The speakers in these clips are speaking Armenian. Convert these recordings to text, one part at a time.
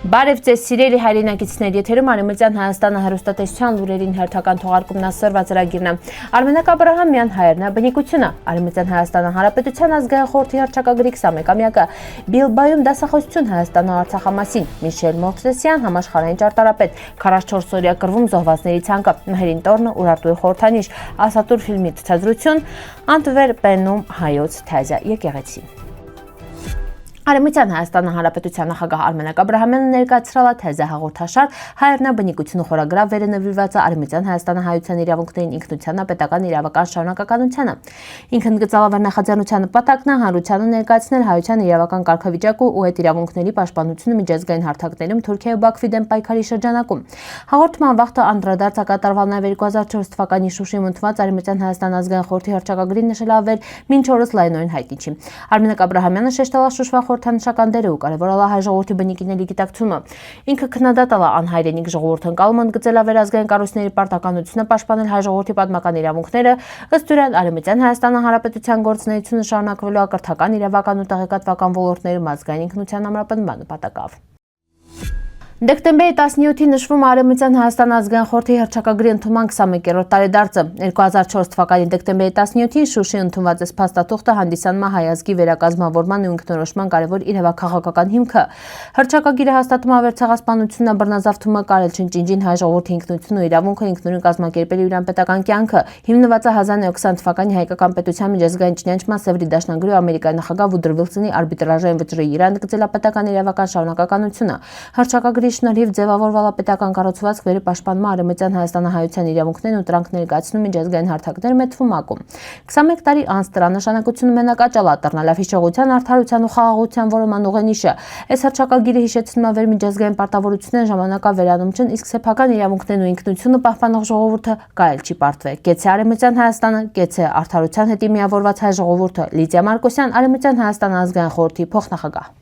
Բարև ձեզ սիրելի հայրենակիցներ, եթերում Արևմտյան Հայաստանը հեռուստատեսության լուրերին հերթական թողարկումն ասրված ծրագիրն է։ Արմենակ Աբրահամյան հայերն բնիկությունը Արևմտյան Հայաստանը Հանրապետության ազգային խորհրդի հռչակագրի 21-ամյակը Բիլբայում դասախոսություն Հայաստանը Արցախամասին Միշել Մովսեսյան համաշխարհային ճարտարապետ 44 օրյա կռվում զոհվածների ցանկը Մհերին տորնը Ուրարտուի խորհրդանիշ Ասատուր ֆիլմի ցուցադրություն Անտվերպենում հայոց թազա եկեղեցի Արևմտյան Հայաստանը Հանրապետության նախագահ Արմենակ Աբրահամյանը ներկայացրել է թեզը հաղորդաշար հայերն բնիկությունը խորագրավ վերնվիրված է Արևմտյան Հայաստանը հայության իրավունքներին ինքնությանը պետական իրավական շարունակականությանը։ Ինքն գծալավեր նախաձեռնության նպատակն է հանրությանը ներկայացնել հայության իրավական կարգավիճակը ու այդ իրավունքների պաշտպանությունը միջազգային հարթակներում Թուրքիայի ու Բաքվի դեմ պայքարի շրջանակում։ Հաղորդման վաղը անդրադարձ կատարվել նաև 2004 թվականի Շուշիում ընդունված Արևմտյան Հայաստան ազգային խորհրդի հռչակագրին նշել ավեր մինչ օրս լայնորեն հայտնի չի։ Արմենակ Աբրահամյանը շեշտել է Շուշվա խորհրդանշական դերը ու կարևորել է հայ ժողովրդի բնիկների գիտակցումը։ Ինքը քննադատել է անհայրենիք ժողովուրդ ընկալումը, ընդգծել է վերազգային կառույցների պարտականությունը պաշտպանել հայ ժողովրդի պատմական իրավունքները, ըստ ուրան Արևմտյան Հայաստանը Հանրապետության գործունեությունը շարունակվելու է կրթական, իրավական ու տեղեկատվական ոլորտներում ազգային ինքնության ամրապնդման նպատակով։ Դեկտեմբերի 17-ին նշվում Արևմտյան Հայաստան ազգային խորհրդի հռչակագրի ընդունման 21-րդ տարեդարձը։ 2004 թվականի դեկտեմբերի 17-ին Շուշի ընդունված փաստաթուղթը հանդիսանում է հայ ազգի վերակազմավորման ու ինքնորոշման կարևոր իրավաքաղաքական հիմքը։ Հռչակագիրը հաստատում է վերցեղասպանությունը, բռնազավթումը, կարել չնչինջին հայ ժողովրդի ինքնությունն ու իրավունքը ինքնուրույն կազմակերպել իրան պետական կյանքը։ Հիմնված է 1920 թվականի հայկական պետության միջազգային ճանաչման Սևրի դաշնագրի ու Ամերիկայի նախագահ Վուդրո Վիլսոնի արբիտրաժային վճռի իրան գծել է պետական իրավական շարունակականությունը։ Հռչակագրի շնորհիվ ձևավորվել է պետական կառուցվածք վերի պաշտպանումը Արևմտյան Հայաստանը հայության իրավունքներն ու դրանք ներկայացնում միջազգային հարթակներ մեթվումակում։ 21 տարի անց դրա նշանակությունը մենակաճալ է դառնալով հիշողության, արդարության ու խաղաղության որոման ուղենիշը։ Այս հռչակագիրը հիշեցնում է վեր միջազգային պարտավորությունների ժամանակավերանում, իսկ սեփական իրավունքներն ու ինքնությունը պահպանող ժողովուրդը կարել չի պարտվել։ Գեցե Արևմտյան Հայաստանը, գեցե արդարության հետ միավորված հայ ժողովուրդը։ Լիդիա Մարկոսյան, Արևմտյան Հայաստան ազգային խորհրդի փոխնախագահ։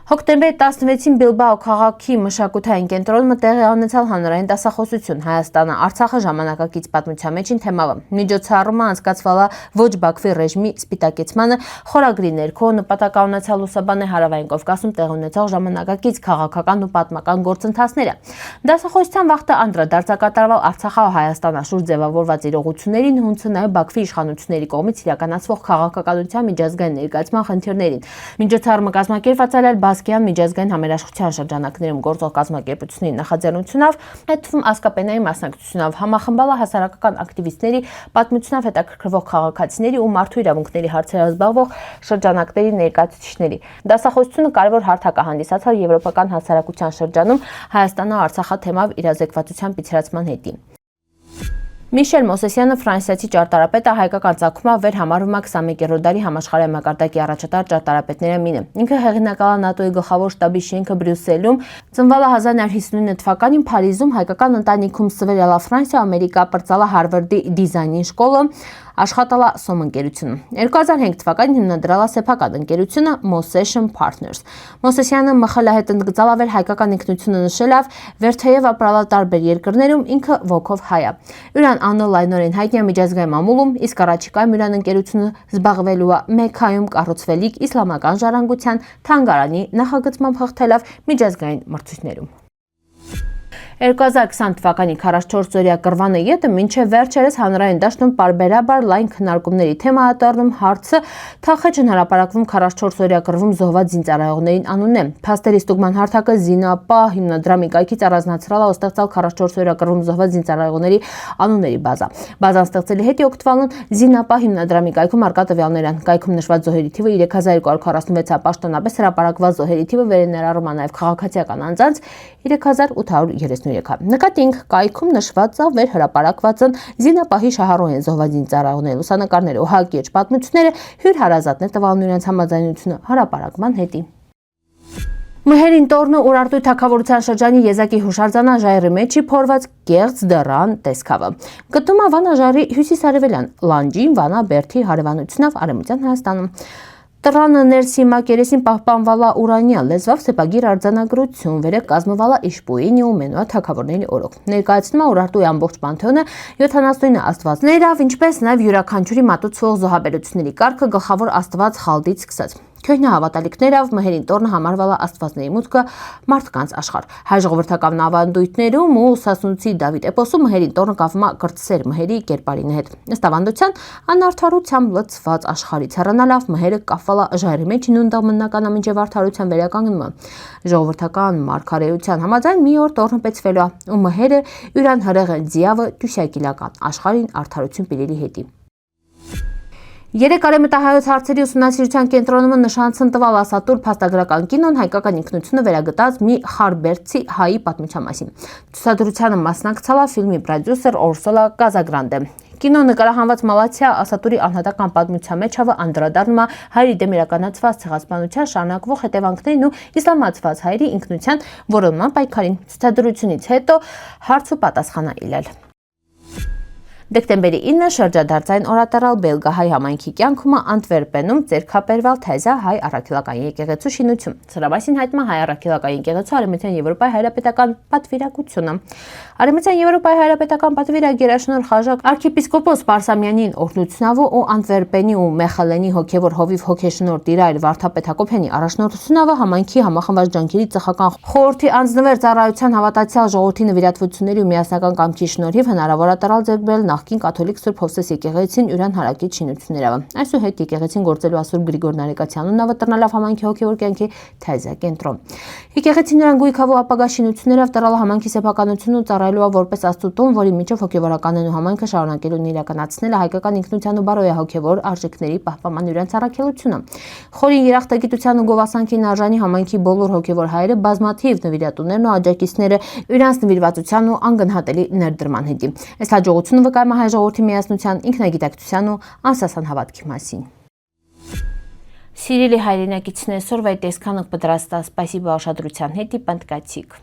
Հոկտեմբերի 16-ին Բիլբաո քաղաքի մշակութային կենտրոնում տեղի ունեցավ հանրային դասախոսություն Հայաստանը Արցախը ժամանակակից պատմության մեջին թեմայով։ Միջոցառումը անցկացվել է ոչ Բաքվի ռեժիմի սպիտակեցմանը խորագրի ներքո նպատակաունեցյալ լուսաբանել Հարավային Կովկասում տեղի ունեցող ժամանակակից քաղաքական ու պատմական գործընթացները։ Դասախոսության վաղը անդրադարձ կատարվել Արցախը Հայաստան աշուր ձևավորված իրողություններին, հունցը նաև Բաքվի իշխանությունների կողմից իրականացվող քաղաքականության միջազգային ներկայացման խնդիրներին։ Միջոցառումը կազմակերպված է Բասկյան միջազգային համերաշխության շրջանակներում գործող կազմակերպությունների նախաձեռնությունով, այդ թվում ասկապենայի մասնակցությունով համախմբալա հասարակական ակտիվիստների, պատմությունով հետաքրքրվող քաղաքացիների ու մարդու իրավունքների հարցերով զբաղվող շրջանակների ներկայացուցիչների։ Դասախոսությունը կարևոր հարթակ է հանդիսացել եվրոպական հասարակության շրջանում Հայաստանը Արցախը թեմայով իրազեկվածության պիցրացման հետի։ Միշել Մովսեսյանը ֆրանսիացի ճարտարապետը հայկական ծագումով վեր համարվում է 21-րդ դարի համաշխարհային մակարդակի առաջատար ճարտարապետների մինը։ Ինքը հեղինակալ է ՆԱՏՕ-ի գլխավոր շտաբի շենքը Բրյուսելում, ծնվել է 1959 թվականին Փարիզում, հայկական ընտանիքում սվերել է Ֆրանսիա, Ամերիկա, պրծալ է Հարվարդի դիզայնի շկոլը, աշխատել է Սոմ ընկերությունում։ 2005 թվականին հիմնադրել է սեփական ընկերությունը Mossession Partners։ Մովսեսյանը մխլա հետ ընդգծալ է հայկական ինքնությունը նշելով, վերթեև ապրալ է տարբեր երկրներում, ինքը ոգով հայ է։ Ուրան անոնլայնորեն հայտնի է միջազգային մամուլում, իսկ առաջիկայում ուրան ընկերությունը զբաղվելու է Մեքքայում կառուցվելիք իսլամական ժառանգության թանգարանի նախագծմամբ հաղթելով միջազգային մրցույթներում։ 2020 թվականի 44 օրյա կռվանը ետը մինչև վերջերս հանրային դաշտում պարբերաբար լայն քննարկումների թեմա է դառնում հարցը Թախեջն հրապարակվում 44 օրյա կռվում զոհված զինծառայողներին անունն է։ Փաստերի ստուգման հարթակը Զինապա հիմնադրամի կայքից առանձնացրել է ու ստեղծալ 44 օրյա կռվում զոհված զինծառայողների անունների բազա։ Բազան ստեղծելի հետ օգտվալուն Զինապա հիմնադրամի կայքում արկա տվյալներ են։ Կայքում նշված զոհերի թիվը 3246 է, պաշտոնապես հրապարակված զոհերի թիվը վերներառում է նաև քաղաքացիական անձանց 3833։ Նկատենք կայքում նշված է վեր հրապարակվածն Զինապահի շահառուհեն զոհված զինծառայողների լուսանկարները ու հակիրճ պատմությունները հյուր հարազատներ տվալն իրենց համաձայնությունը հրապարակման հետի։ Մհերին տորնը Ուրարտուի թագավորության շրջանի Եզակի հուշարձանաժայռի մեջի փորված կեղծ դռան տեսքավը։ Գտնում է Վանաժայռի հյուսիսարևելյան լանջին Վանաբերդի հարևանությունով Արևմտյան Հայաստանում։ Տռանը ներսի մակերեսին պահպանվալա ուրանյալ լեզվով սեպագիր արձանագրություն վերը կազմվալա Իշպուինի ու Մենուա թագավորների օրոք։ Ներկայացնում է Ուրարտուի ամբողջ պանթեոնը 79 աստվածներով, ինչպես նաև յուրաքանչյուրի մատուցվող զոհաբերությունների կարգը գլխավոր աստված Խալդից սկսած։ Քյոյնահավատալիքներով մհերին տորնը համարվել է աստվածների մուտքը մարդկանց աշխարհ։ Հայ ժողովրդական ավանդույթներում ու Սասունցի Դավիթ էպոսում մհերին տորնը կապվում է կրտսեր մհերի կերպարին հետ։ Ըստ ավանդության, անարդարությամբ լցված աշխարհից հեռանալով մհերը կապվել է ժայռի մեջ նույն դամնական մինչև արդարության վերականգնումը։ Ժողովրդական մարգարեության համաձայն մի օր տորնը պեցվելու է, ու մհերը յուրան հրեղ են ձիավը դյուսակիլական աշխարհին արդարություն պիտի հետի։ Երեք արևմտահայոց հարցերի ուսումնասիրության կենտրոնում նշանցն տվալ ասատուր փաստագրական կինոն հայկական ինքնությունը վերագտած մի խարբերցի հայի պատմության մասին։ Ցուցադրությանը մասնակցել է ֆիլմի պրոդյուսեր Օրսոլա Կազագրանդը։ Կինո նկարահանված Մալաթիա ասատուրի անհատական պատմության մեջ անդրադառնում է հայերի դեմ իրականացված ցեղասպանության շարունակվող հետևանքներին ու իսլամացված հայերի ինքնության որոնման պայքարին։ Ցուցադրությունից հետո հարց ու պատասխան է ելել։ Դեկտեմբերի 9-ը շրջադարձային օրատարալ Բելգահայ համայնքի կյանքում Անտվերպենում ձեռքաբերվել Թեզա հայ առաքելական եկեղեցու շինություն։ Սրա մասին հայտնում է հայ առաքելական եկեղեցու Արևմտյան Եվրոպայի հայրապետական պատվիրակությունը։ Արևմտյան Եվրոպայի հայրապետական պատվիրակ գերաշնորհ Խաժակ arczepiskopos Պարսամյանին օրհնությունով ու Անտվերպենի ու Մեխելենի հոգևոր հովիվ հոգեշնորհ Տիրայր Վարդապետ Հակոբյանի առաջնորդությունով համայնքի համախմբած ջանքերի ծխական խորհրդի անձնվեր ծառայության հավատացյալ ժողովրդի նվիրատվությունների ու միասնական կամքի շնորհիվ հնարավոր է տարալ ձեռք բերել նախկին կաթոլիկ Սուրբ Հովսես եկեղեցին յուրան հարակից շինություններով։ Այսուհետ եկեղեցին գործելու է Սուրբ Գրիգոր Նարեկացյանուն նավատրնալով համայնքի հոգևոր կյանքի Թեզա կենտրոն։ Եկեղեցին յուրան գույքով ու ապագա շինություններով տարալ համայնքի սեփականությունն ու ծառայելու է որպես աստուտուն, որի միջով հոգևորականն ու համայնքը շարունակելուն իրականացնել է հայկական ինքնության ու բարոյահոգևոր արժեքների պահպանման յուրան առաքելությունը։ Խորին երախտագիտության ու գովասանքին արժանի համայնքի բոլոր հոգևոր հայերը բազմաթիվ նվիրատուներն ու աջակիցները յուրans նվիրվածության ու անգնահատելի ներդրման հետի։ Այս հաջողությունը վկայում է հայ ժողովրդի միասնության, ինքնագիտակցության ու անսասան հավատքի մասին։ Սիրելի հայրենակիցներ, սորվայ տեսքանք պատրաստած, սպասիբա ուշադրության հետի պնդկացիք։